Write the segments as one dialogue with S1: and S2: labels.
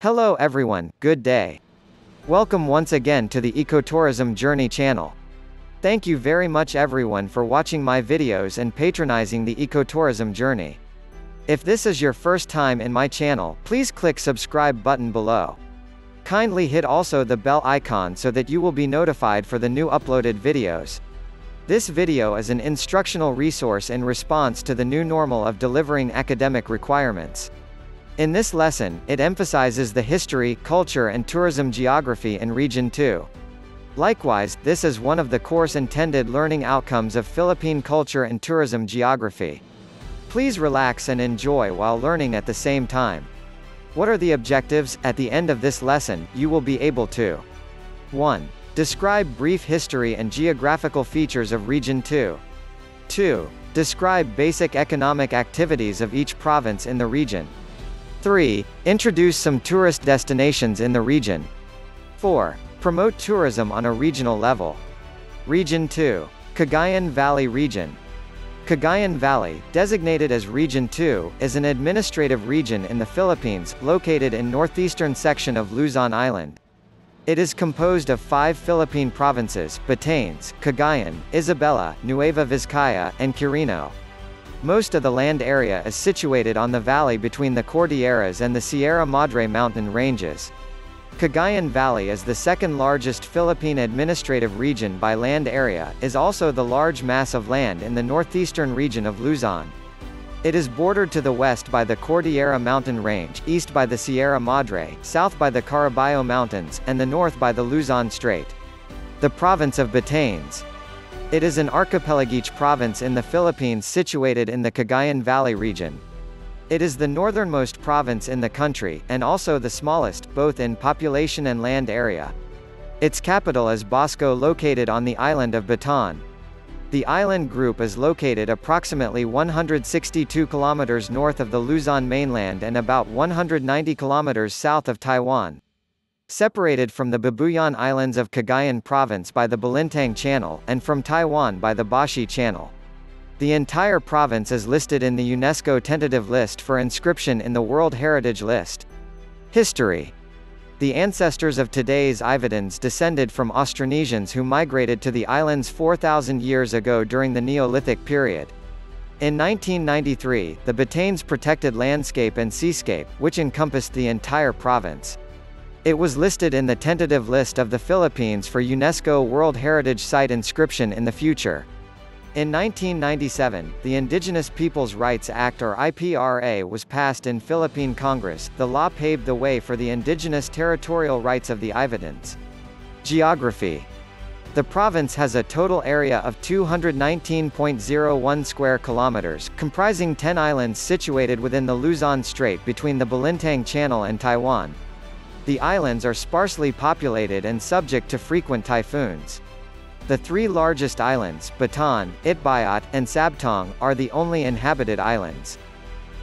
S1: Hello everyone, good day. Welcome once again to the Ecotourism Journey channel. Thank you very much everyone for watching my videos and patronizing the Ecotourism Journey. If this is your first time in my channel, please click subscribe button below. Kindly hit also the bell icon so that you will be notified for the new uploaded videos. This video is an instructional resource in response to the new normal of delivering academic requirements. In this lesson, it emphasizes the history, culture and tourism geography in Region 2. Likewise, this is one of the course intended learning outcomes of Philippine culture and tourism geography. Please relax and enjoy while learning at the same time. What are the objectives? At the end of this lesson, you will be able to 1. Describe brief history and geographical features of Region 2. 2. Describe basic economic activities of each province in the region. 3. Introduce some tourist destinations in the region. 4. Promote tourism on a regional level. Region 2. Cagayan Valley Region. Cagayan Valley, designated as Region 2, is an administrative region in the Philippines, located in northeastern section of Luzon Island. It is composed of 5 Philippine provinces: Batanes, Cagayan, Isabela, Nueva Vizcaya, and Quirino. Most of the land area is situated on the valley between the Cordilleras and the Sierra Madre mountain ranges. Cagayan Valley is the second largest Philippine administrative region by land area, is also the large mass of land in the northeastern region of Luzon. It is bordered to the west by the Cordillera mountain range, east by the Sierra Madre, south by the Caraballo Mountains, and the north by the Luzon Strait. The province of Batanes. It is an archipelagic province in the Philippines situated in the Cagayan Valley region. It is the northernmost province in the country, and also the smallest, both in population and land area. Its capital is Bosco, located on the island of Bataan. The island group is located approximately 162 kilometers north of the Luzon mainland and about 190 kilometers south of Taiwan. Separated from the Babuyan Islands of Cagayan Province by the Balintang Channel, and from Taiwan by the Bashi Channel. The entire province is listed in the UNESCO tentative list for inscription in the World Heritage List. History. The ancestors of today's Ivadans descended from Austronesians who migrated to the islands 4,000 years ago during the Neolithic period. In 1993, the Batanes protected landscape and seascape, which encompassed the entire province. It was listed in the tentative list of the Philippines for UNESCO World Heritage Site inscription in the future. In 1997, the Indigenous Peoples' Rights Act or IPRA was passed in Philippine Congress. The law paved the way for the indigenous territorial rights of the Ivadans. Geography. The province has a total area of 219.01 square kilometers, comprising 10 islands situated within the Luzon Strait between the Balintang Channel and Taiwan. The islands are sparsely populated and subject to frequent typhoons. The 3 largest islands, Bataan, Itbayat, and Sabtong, are the only inhabited islands.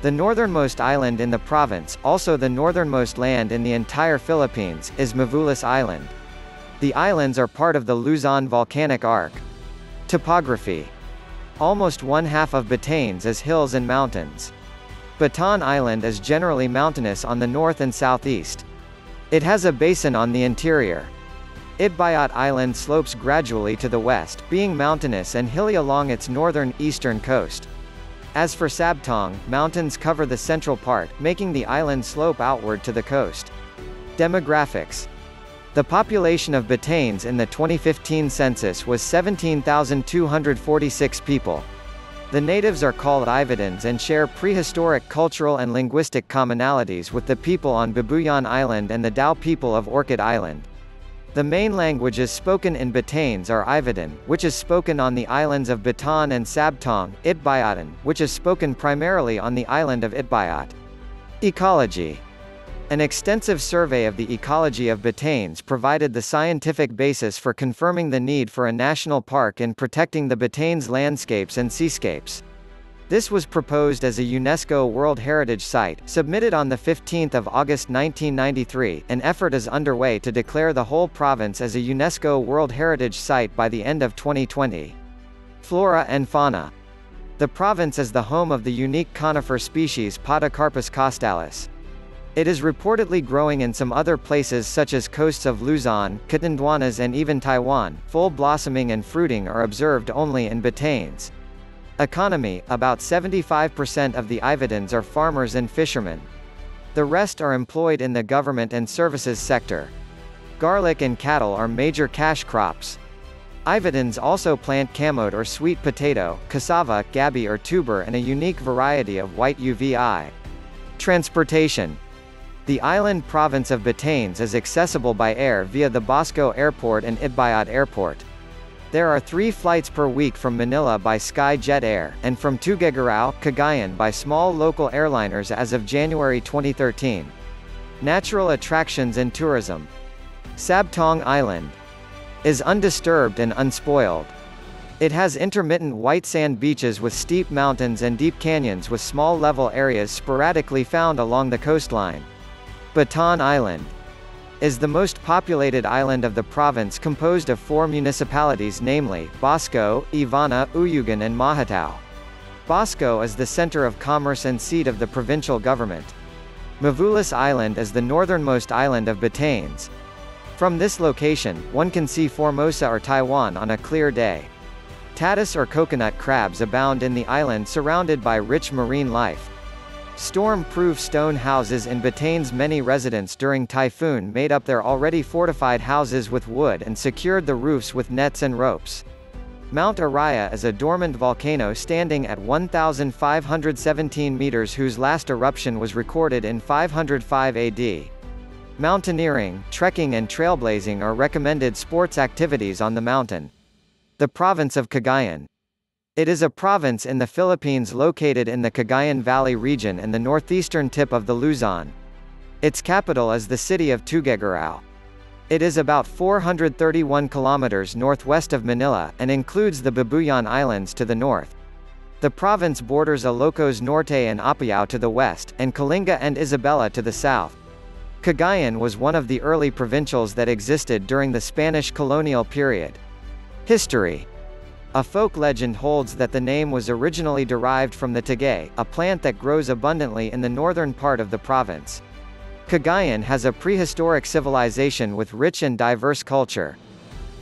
S1: The northernmost island in the province, also the northernmost land in the entire Philippines, is Mavulis Island. The islands are part of the Luzon volcanic arc. Topography. Almost one half of Batanes is hills and mountains. Bataan Island is generally mountainous on the north and southeast. It has a basin on the interior. Itbayat Island slopes gradually to the west, being mountainous and hilly along its northern-eastern coast. As for Sabtong, mountains cover the central part, making the island slope outward to the coast. Demographics. The population of Batanes in the 2015 census was 17,246 people. The natives are called Ivadans and share prehistoric cultural and linguistic commonalities with the people on Babuyan Island and the Dao people of Orchid Island. The main languages spoken in Batanes are Ivadan, which is spoken on the islands of Bataan and Sabtong, Itbayatan, which is spoken primarily on the island of Itbayat. Ecology. An extensive survey of the ecology of Batanes provided the scientific basis for confirming the need for a national park in protecting the Batanes landscapes and seascapes. This was proposed as a UNESCO World Heritage Site, submitted on 15 August 1993. An effort is underway to declare the whole province as a UNESCO World Heritage Site by the end of 2020. Flora and Fauna. The province is the home of the unique conifer species Podocarpus costalis. It is reportedly growing in some other places such as coasts of Luzon, Catanduanes and even Taiwan. Full blossoming and fruiting are observed only in Batanes. Economy: about 75% of the Ivadans are farmers and fishermen. The rest are employed in the government and services sector. Garlic and cattle are major cash crops. Ivadans also plant camote or sweet potato, cassava, gabi or tuber and a unique variety of white uvi. Transportation: the island province of Batanes is accessible by air via the Bosco Airport and Itbayat Airport. There are 3 flights per week from Manila by Sky Jet Air, and from Tuguegarao, Cagayan by small local airliners as of January 2013. Natural attractions and tourism: Sabtong Island is undisturbed and unspoiled. It has intermittent white sand beaches with steep mountains and deep canyons with small level areas sporadically found along the coastline. Bataan Island is the most populated island of the province, composed of 4 municipalities, namely, Bosco, Ivana, Uyugan and Mahatao. Bosco is the center of commerce and seat of the provincial government. Mavulas Island is the northernmost island of Batanes. From this location, one can see Formosa or Taiwan on a clear day. Tatis or coconut crabs abound in the island, surrounded by rich marine life. Storm-proof stone houses in Batanes. Many residents during typhoon made up their already fortified houses with wood and secured the roofs with nets and ropes. Mount Araya is a dormant volcano standing at 1,517 meters whose last eruption was recorded in 505 AD. Mountaineering, trekking and trailblazing are recommended sports activities on the mountain. The province of Cagayan. It is a province in the Philippines located in the Cagayan Valley region and the northeastern tip of the Luzon. Its capital is the city of Tuguegarao. It is about 431 kilometers northwest of Manila, and includes the Babuyan Islands to the north. The province borders Ilocos Norte and Apayao to the west, and Kalinga and Isabela to the south. Cagayan was one of the early provincials that existed during the Spanish colonial period. History: a folk legend holds that the name was originally derived from the tagay, a plant that grows abundantly in the northern part of the province. Cagayan has a prehistoric civilization with rich and diverse culture.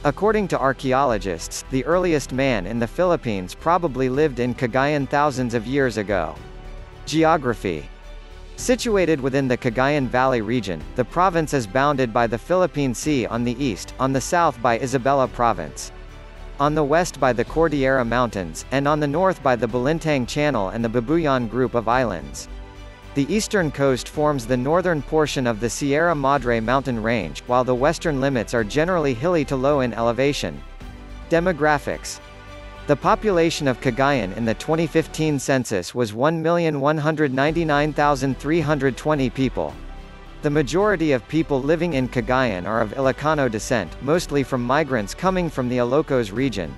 S1: According to archaeologists, the earliest man in the Philippines probably lived in Cagayan thousands of years ago. Geography: situated within the Cagayan Valley region, the province is bounded by the Philippine Sea on the east, on the south by Isabela Province, on the west by the Cordillera Mountains, and on the north by the Balintang Channel and the Babuyan Group of Islands. The eastern coast forms the northern portion of the Sierra Madre mountain range, while the western limits are generally hilly to low in elevation. Demographics: the population of Cagayan in the 2015 census was 1,199,320 people. The majority of people living in Cagayan are of Ilocano descent, mostly from migrants coming from the Ilocos region.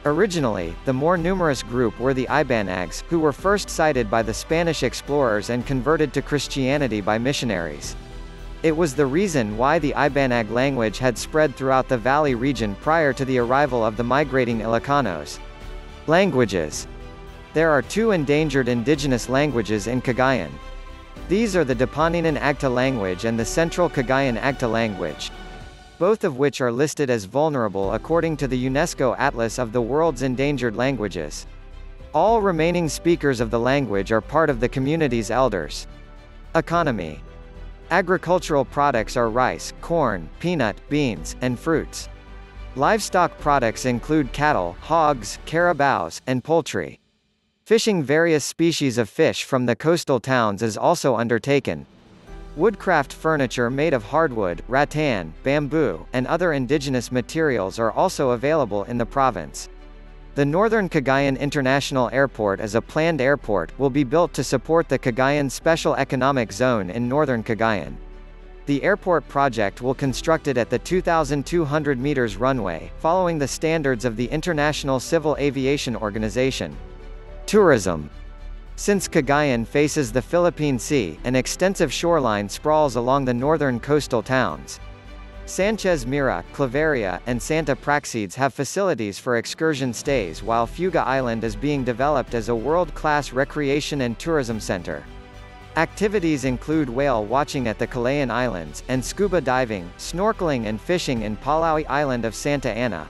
S1: Originally, the more numerous group were the Ibanags, who were first sighted by the Spanish explorers and converted to Christianity by missionaries. It was the reason why the Ibanag language had spread throughout the valley region prior to the arrival of the migrating Ilocanos. Languages: there are 2 endangered indigenous languages in Cagayan. These are the Dapaninan Agta language and the Central Cagayan Agta language, both of which are listed as vulnerable according to the UNESCO Atlas of the World's Endangered Languages. All remaining speakers of the language are part of the community's elders. Economy: agricultural products are rice, corn, peanut, beans, and fruits. Livestock products include cattle, hogs, carabaos, and poultry. Fishing: various species of fish from the coastal towns is also undertaken. Woodcraft furniture made of hardwood, rattan, bamboo, and other indigenous materials are also available in the province. The Northern Cagayan International Airport as a planned airport, will be built to support the Cagayan Special Economic Zone in northern Cagayan. The airport project will constructed at the 2,200 meters runway, following the standards of the International Civil Aviation Organization. Tourism: since Cagayan faces the Philippine Sea, an extensive shoreline sprawls along the northern coastal towns. Sanchez Mira, Claveria, and Santa Praxedes have facilities for excursion stays, while Fuga Island is being developed as a world-class recreation and tourism center. Activities include whale watching at the Cagayan Islands, and scuba diving, snorkeling and fishing in Palawi Island of Santa Ana.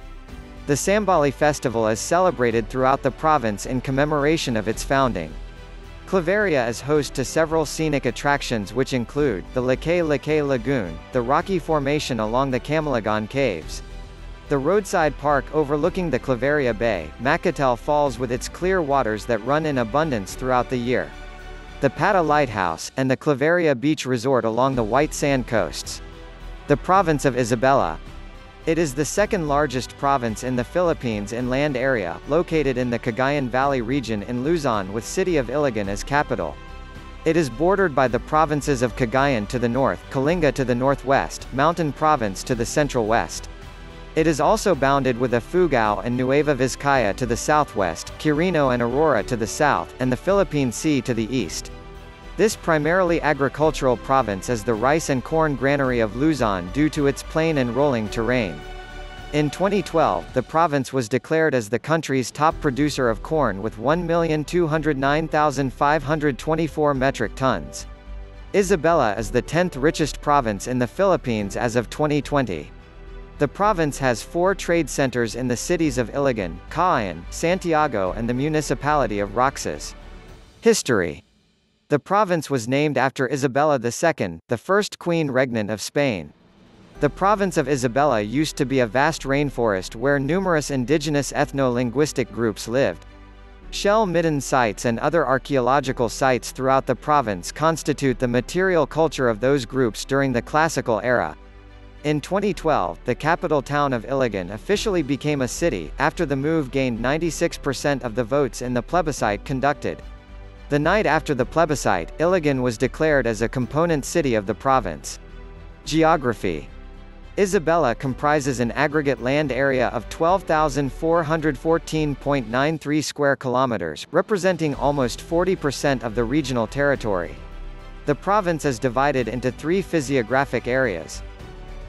S1: The Sambali festival is celebrated throughout the province in commemoration of its founding. Claveria is host to several scenic attractions which include, the Lakay Lagoon, the rocky formation along the Camalagon Caves, the roadside park overlooking the Claveria Bay, Macktall Falls with its clear waters that run in abundance throughout the year, the Pata Lighthouse, and the Claveria Beach Resort along the white sand coasts. The province of Isabela. It is the second largest province in the Philippines in land area, located in the Cagayan Valley region in Luzon with city of Iligan as capital. It is bordered by the provinces of Cagayan to the north, Kalinga to the northwest, Mountain Province to the central west. It is also bounded with Ifugao and Nueva Vizcaya to the southwest, Quirino and Aurora to the south, and the Philippine Sea to the east. This primarily agricultural province is the rice and corn granary of Luzon due to its plain and rolling terrain. In 2012, the province was declared as the country's top producer of corn with 1,209,524 metric tons. Isabela is the 10th richest province in the Philippines as of 2020. The province has 4 trade centers in the cities of Iligan, Cagayan, Santiago and the municipality of Roxas. History. The province was named after Isabella II, the first queen regnant of Spain. The province of Isabela used to be a vast rainforest where numerous indigenous ethno-linguistic groups lived. Shell-midden sites and other archaeological sites throughout the province constitute the material culture of those groups during the classical era. In 2012, the capital town of Iligan officially became a city, after the move gained 96% of the votes in the plebiscite conducted. The night after the plebiscite, Iligan was declared as a component city of the province. Geography. Isabela comprises an aggregate land area of 12,414.93 square kilometers, representing almost 40% of the regional territory. The province is divided into 3 physiographic areas.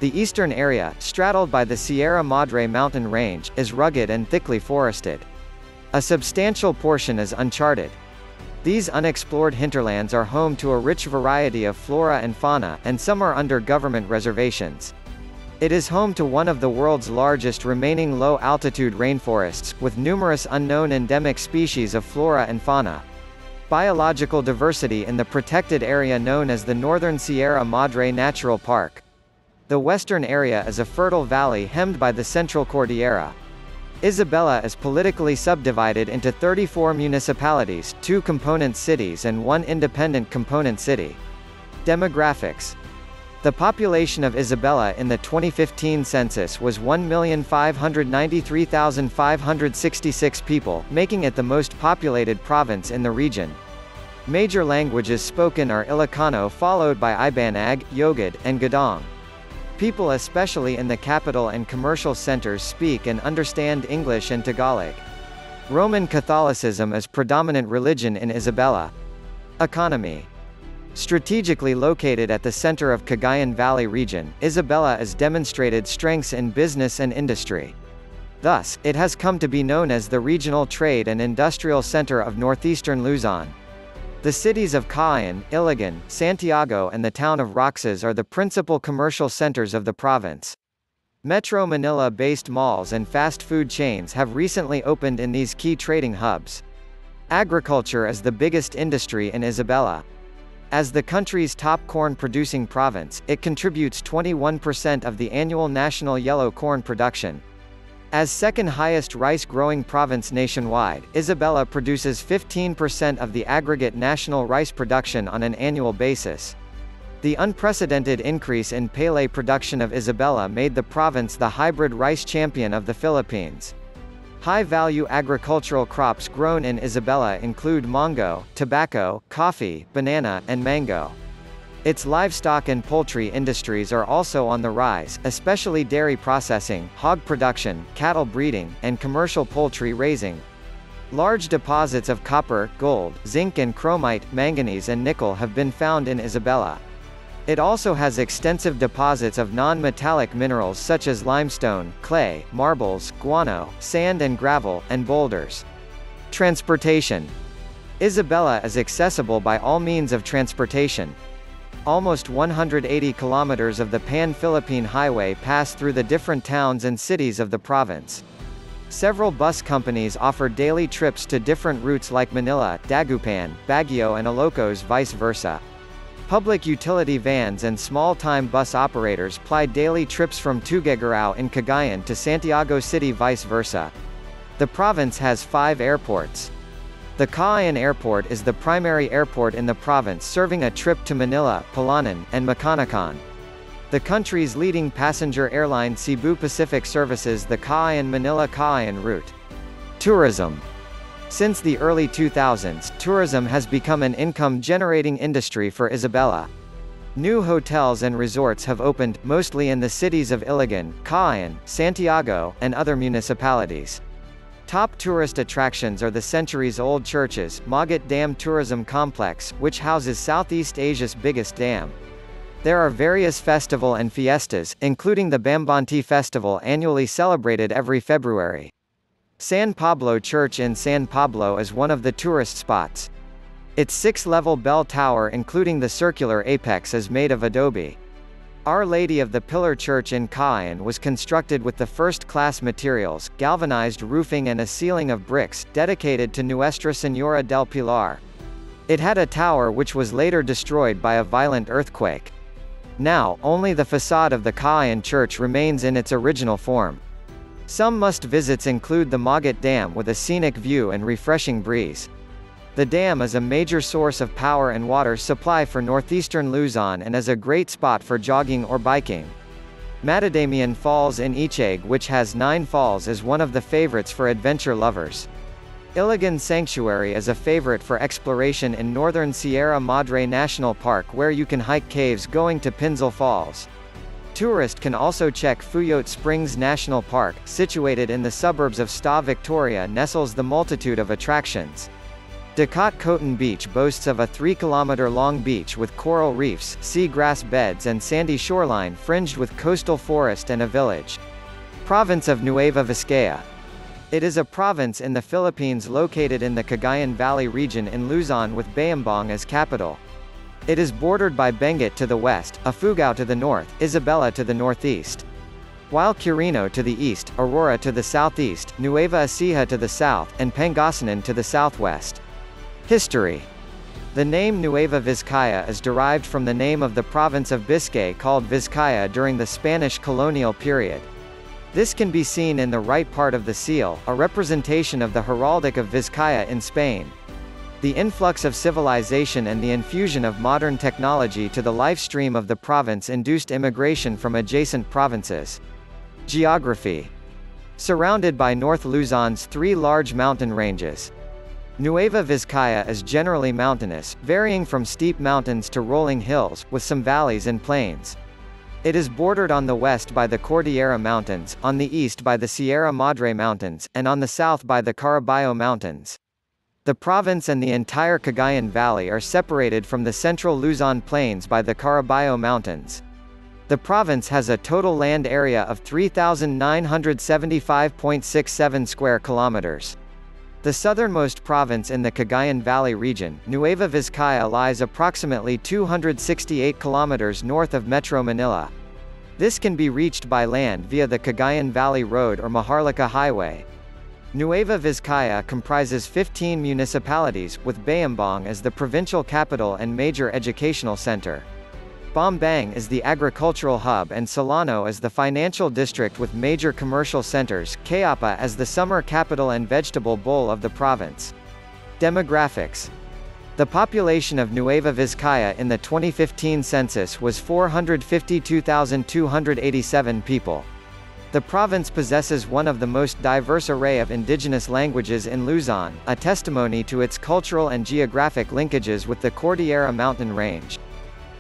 S1: The eastern area, straddled by the Sierra Madre mountain range, is rugged and thickly forested. A substantial portion is uncharted. These unexplored hinterlands are home to a rich variety of flora and fauna, and some are under government reservations. It is home to one of the world's largest remaining low-altitude rainforests, with numerous unknown endemic species of flora and fauna. Biological diversity in the protected area known as the Northern Sierra Madre Natural Park. The western area is a fertile valley hemmed by the Central Cordillera. Isabela is politically subdivided into 34 municipalities, 2 component cities and 1 independent component city. Demographics. The population of Isabela in the 2015 census was 1,593,566 people, making it the most populated province in the region. Major languages spoken are Ilocano followed by Ibanag, Yogad, and Gadong. People especially in the capital and commercial centers speak and understand English and Tagalog. Roman Catholicism is predominant religion in Isabela. Economy. Strategically located at the center of Cagayan Valley region, Isabela has demonstrated strengths in business and industry. Thus, it has come to be known as the regional trade and industrial center of northeastern Luzon. The cities of Cagayan, Iligan, Santiago and the town of Roxas are the principal commercial centers of the province. Metro Manila-based malls and fast food chains have recently opened in these key trading hubs. Agriculture is the biggest industry in Isabela. As the country's top corn-producing province, it contributes 21% of the annual national yellow corn production. As second highest rice-growing province nationwide, Isabela produces 15% of the aggregate national rice production on an annual basis. The unprecedented increase in Pele production of Isabela made the province the hybrid rice champion of the Philippines. High-value agricultural crops grown in Isabela include mango, tobacco, coffee, banana, and mango. Its livestock and poultry industries are also on the rise, especially dairy processing, hog production, cattle breeding, and commercial poultry raising. Large deposits of copper, gold, zinc and chromite, manganese and nickel have been found in Isabela. It also has extensive deposits of non-metallic minerals such as limestone, clay, marbles, guano, sand and gravel, and boulders. Transportation. Isabella is accessible by all means of transportation. Almost 180 kilometers of the Pan-Philippine Highway pass through the different towns and cities of the province. Several bus companies offer daily trips to different routes like Manila, Dagupan, Baguio and Ilocos, vice versa. Public utility vans and small-time bus operators ply daily trips from Tuguegarao in Cagayan to Santiago City, vice versa. The province has 5 airports. The Cagayan Airport is the primary airport in the province, serving a trip to Manila, Palanan, and Macanacan. The country's leading passenger airline Cebu Pacific services the Cagayan-Manila-Cagayan route. Tourism. Since the early 2000s, tourism has become an income-generating industry for Isabela. New hotels and resorts have opened, mostly in the cities of Iligan, Cagayan, Santiago, and other municipalities. Top tourist attractions are the centuries-old churches, Mauget Dam Tourism Complex, which houses Southeast Asia's biggest dam. There are various festival and fiestas, including the Bambanti Festival annually celebrated every February. San Pablo Church in San Pablo is one of the tourist spots. Its 6-level bell tower including the circular apex is made of adobe. Our Lady of the Pillar Church in Cagayan was constructed with the first-class materials, galvanized roofing and a ceiling of bricks, dedicated to Nuestra Señora del Pilar. It had a tower which was later destroyed by a violent earthquake. Now, only the facade of the Cagayan church remains in its original form. Some must-visits include the Mauget Dam with a scenic view and refreshing breeze. The dam is a major source of power and water supply for northeastern Luzon and is a great spot for jogging or biking. Matadamian Falls in Ichag, which has 9 falls, is one of the favorites for adventure lovers. Iligan Sanctuary is a favorite for exploration in northern Sierra Madre National Park where you can hike caves going to Pinzal Falls. Tourists can also check Fuyot Springs National Park, situated in the suburbs of Sta Victoria, nestles the multitude of attractions. Dakat Coton Beach boasts of a 3-kilometer-long beach with coral reefs, seagrass beds and sandy shoreline fringed with coastal forest and a village. Province of Nueva Vizcaya. It is a province in the Philippines located in the Cagayan Valley region in Luzon with Bayambang as capital. It is bordered by Benguet to the west, Ifugao to the north, Isabela to the northeast. While Quirino to the east, Aurora to the southeast, Nueva Ecija to the south, and Pangasinan to the southwest. History. The name Nueva Vizcaya is derived from the name of the province of Biscay called Vizcaya during the Spanish colonial period. This can be seen in the right part of the seal, a representation of the heraldic of Vizcaya in Spain. The influx of civilization and the infusion of modern technology to the life stream of the province induced immigration from adjacent provinces. Geography. Surrounded by North Luzon's 3 large mountain ranges. Nueva Vizcaya is generally mountainous, varying from steep mountains to rolling hills, with some valleys and plains. It is bordered on the west by the Cordillera Mountains, on the east by the Sierra Madre Mountains, and on the south by the Caraballo Mountains. The province and the entire Cagayan Valley are separated from the central Luzon Plains by the Caraballo Mountains. The province has a total land area of 3,975.67 square kilometers. The southernmost province in the Cagayan Valley region, Nueva Vizcaya, lies approximately 268 kilometers north of Metro Manila. This can be reached by land via the Cagayan Valley Road or Maharlika Highway. Nueva Vizcaya comprises 15 municipalities, with Bayambang as the provincial capital and major educational center. Bambang is the agricultural hub and Solano is the financial district with major commercial centers, Cayapa as the summer capital and vegetable bowl of the province. Demographics. The population of Nueva Vizcaya in the 2015 census was 452,287 people. The province possesses one of the most diverse array of indigenous languages in Luzon, a testimony to its cultural and geographic linkages with the Cordillera mountain range.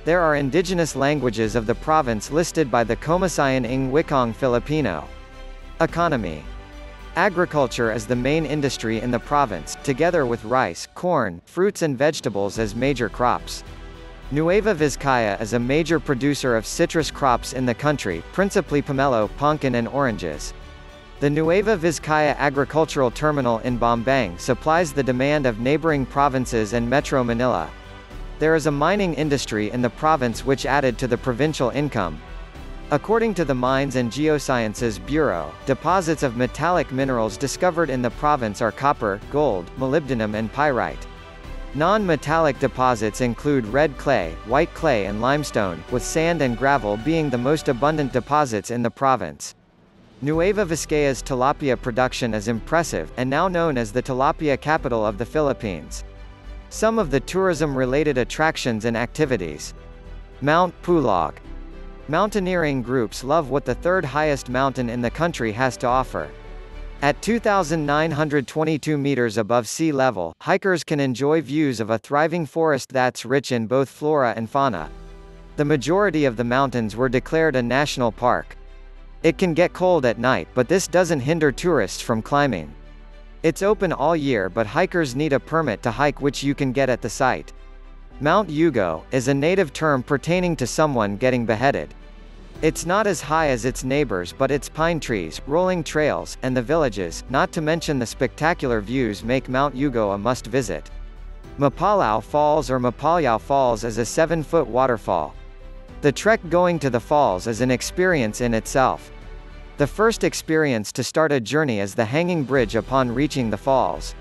S1: There are indigenous languages of the province listed by the Komisayan ng Wikang Filipino. Economy. Agriculture is the main industry in the province, together with rice, corn, fruits and vegetables as major crops. Nueva Vizcaya is a major producer of citrus crops in the country, principally pomelo, pumpkin and oranges. The Nueva Vizcaya agricultural terminal in Bambang supplies the demand of neighboring provinces and Metro Manila. There is a mining industry in the province which added to the provincial income. According to the Mines and Geosciences Bureau, deposits of metallic minerals discovered in the province are copper, gold, molybdenum and pyrite. Non-metallic deposits include red clay, white clay and limestone, with sand and gravel being the most abundant deposits in the province. Nueva Vizcaya's tilapia production is impressive, and now known as the tilapia capital of the Philippines. Some of the tourism-related attractions and activities. Mount Pulag. Mountaineering groups love what the third highest mountain in the country has to offer. At 2,922 meters above sea level, hikers can enjoy views of a thriving forest that's rich in both flora and fauna. The majority of the mountains were declared a national park. It can get cold at night, but this doesn't hinder tourists from climbing. It's open all year, but hikers need a permit to hike, which you can get at the site. Mount Hugo is a native term pertaining to someone getting beheaded. It's not as high as its neighbors, but its pine trees, rolling trails, and the villages, not to mention the spectacular views, make Mount Hugo a must-visit. Macktall Falls or Macktall Falls is a 7-foot waterfall. The trek going to the falls is an experience in itself. The first experience to start a journey is the hanging bridge upon reaching the falls.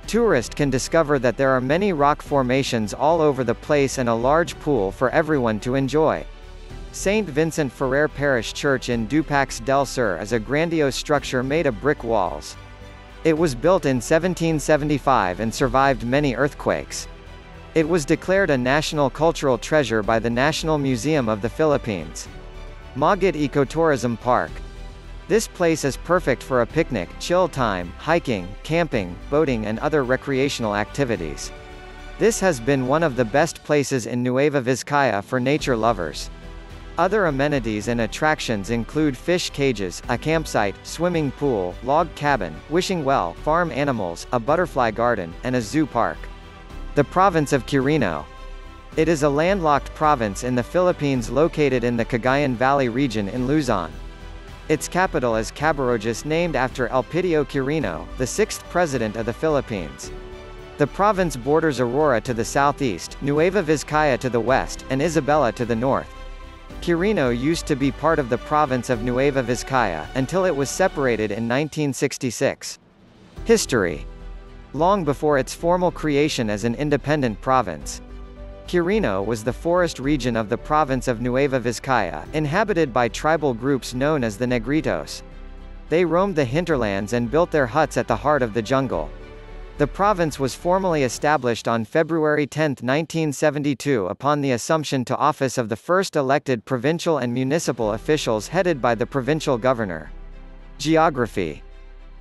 S1: Tourists can discover that there are many rock formations all over the place and a large pool for everyone to enjoy. St. Vincent Ferrer Parish Church in Dupax del Sur is a grandiose structure made of brick walls. It was built in 1775 and survived many earthquakes. It was declared a National Cultural Treasure by the National Museum of the Philippines. Mauget Ecotourism Park. This place is perfect for a picnic, chill time, hiking, camping, boating and other recreational activities. This has been one of the best places in Nueva Vizcaya for nature lovers. Other amenities and attractions include fish cages, a campsite, swimming pool, log cabin, wishing well, farm animals, a butterfly garden, and a zoo park. The province of Quirino. It is a landlocked province in the Philippines located in the Cagayan Valley region in Luzon. Its capital is Cabarojos, named after Elpidio Quirino, the 6th president of the Philippines. The province borders Aurora to the southeast, Nueva Vizcaya to the west, and Isabella to the north. Quirino used to be part of the province of Nueva Vizcaya, until it was separated in 1966. History. Long before its formal creation as an independent province, Quirino was the forest region of the province of Nueva Vizcaya, inhabited by tribal groups known as the Negritos. They roamed the hinterlands and built their huts at the heart of the jungle. The province was formally established on February 10, 1972 upon the assumption to office of the first elected provincial and municipal officials headed by the provincial governor. Geography.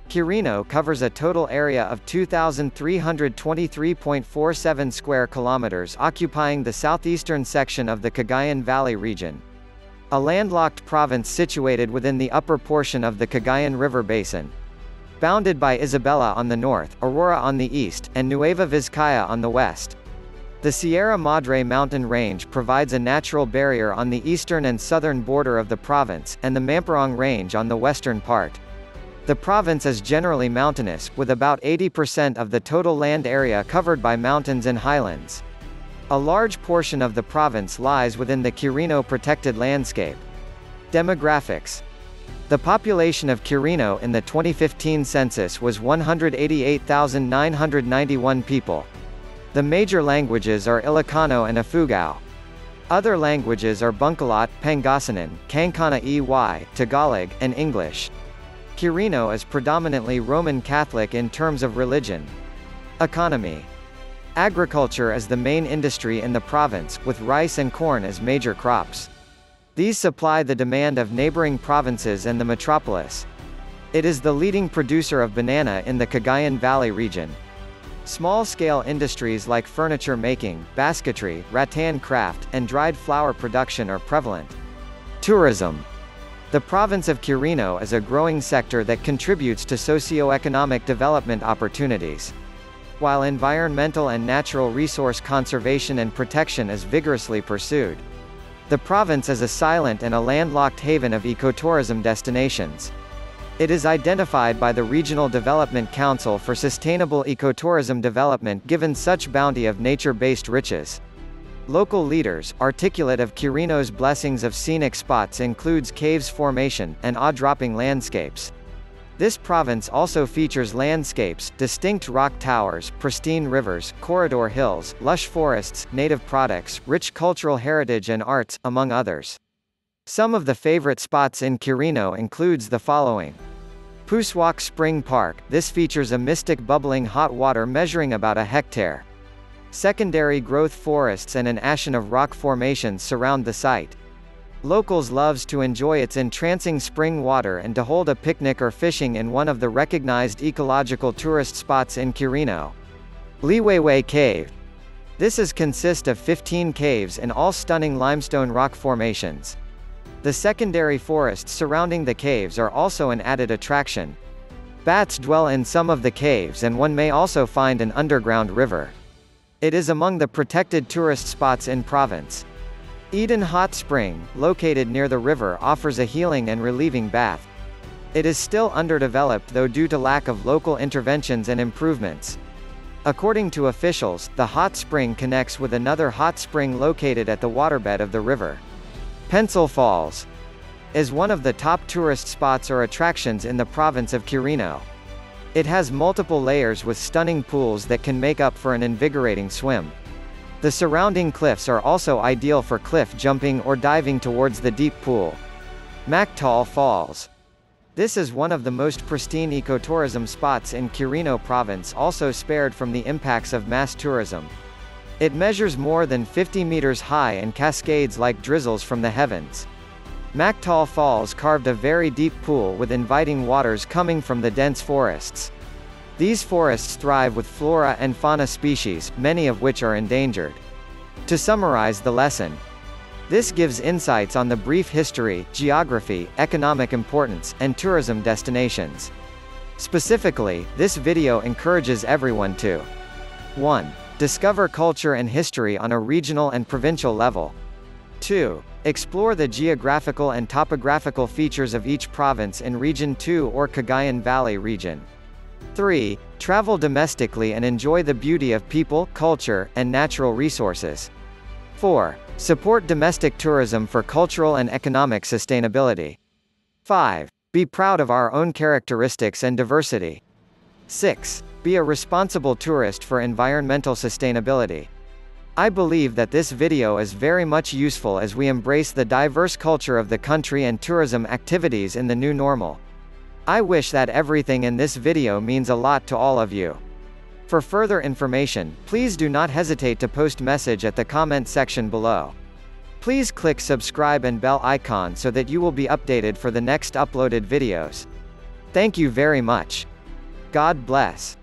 S1: Quirino covers a total area of 2,323.47 square kilometers, occupying the southeastern section of the Cagayan Valley region. A landlocked province situated within the upper portion of the Cagayan River basin. Bounded by Isabella on the north, Aurora on the east, and Nueva Vizcaya on the west. The Sierra Madre mountain range provides a natural barrier on the eastern and southern border of the province, and the Mamparong range on the western part. The province is generally mountainous, with about 80% of the total land area covered by mountains and highlands. A large portion of the province lies within the Quirino protected landscape. Demographics. The population of Quirino in the 2015 census was 188,991 people. The major languages are Ilocano and Ifugao. Other languages are Bungkalot, Pangasinan, Kankana EY, Tagalog, and English. Quirino is predominantly Roman Catholic in terms of religion. Economy. Agriculture is the main industry in the province, with rice and corn as major crops. These supply the demand of neighboring provinces and the metropolis. It is the leading producer of banana in the Cagayan Valley region. Small-scale industries like furniture making, basketry, rattan craft, and dried flower production are prevalent. Tourism. The province of Quirino is a growing sector that contributes to socio-economic development opportunities. While environmental and natural resource conservation and protection is vigorously pursued. The province is a silent and a landlocked haven of ecotourism destinations. It is identified by the Regional Development Council for Sustainable Ecotourism Development given such bounty of nature-based riches. Local leaders, articulate of Quirino's blessings of scenic spots includes caves formation, and awe-dropping landscapes. This province also features landscapes, distinct rock towers, pristine rivers, corridor hills, lush forests, native products, rich cultural heritage and arts, among others. Some of the favorite spots in Quirino includes the following. Puswak Spring Park, this features a mystic bubbling hot water measuring about a hectare. Secondary growth forests and an ashen of rock formations surround the site. Locals loves to enjoy its entrancing spring water and to hold a picnic or fishing in one of the recognized ecological tourist spots in Quirino. Liweiwei Cave. This consists of 15 caves in all stunning limestone rock formations. The secondary forests surrounding the caves are also an added attraction. Bats dwell in some of the caves and one may also find an underground river. It is among the protected tourist spots in province. Eden Hot Spring, located near the river, offers a healing and relieving bath. It is still underdeveloped though due to lack of local interventions and improvements. According to officials, the hot spring connects with another hot spring located at the waterbed of the river. Macktall Falls is one of the top tourist spots or attractions in the province of Quirino. It has multiple layers with stunning pools that can make up for an invigorating swim. The surrounding cliffs are also ideal for cliff jumping or diving towards the deep pool. Macktall Falls. This is one of the most pristine ecotourism spots in Quirino province, also spared from the impacts of mass tourism. It measures more than 50 meters high and cascades like drizzles from the heavens. Macktall Falls carved a very deep pool with inviting waters coming from the dense forests. These forests thrive with flora and fauna species, many of which are endangered. To summarize the lesson, this gives insights on the brief history, geography, economic importance, and tourism destinations. Specifically, this video encourages everyone to 1. Discover culture and history on a regional and provincial level. 2. Explore the geographical and topographical features of each province in Region 2 or Cagayan Valley region. 3. Travel domestically and enjoy the beauty of people, culture, and natural resources. 4. Support domestic tourism for cultural and economic sustainability. 5. Be proud of our own characteristics and diversity. 6. Be a responsible tourist for environmental sustainability. I believe that this video is very much useful as we embrace the diverse culture of the country and tourism activities in the new normal. I wish that everything in this video means a lot to all of you. For further information, please do not hesitate to post message at the comment section below. Please click subscribe and bell icon so that you will be updated for the next uploaded videos. Thank you very much. God bless.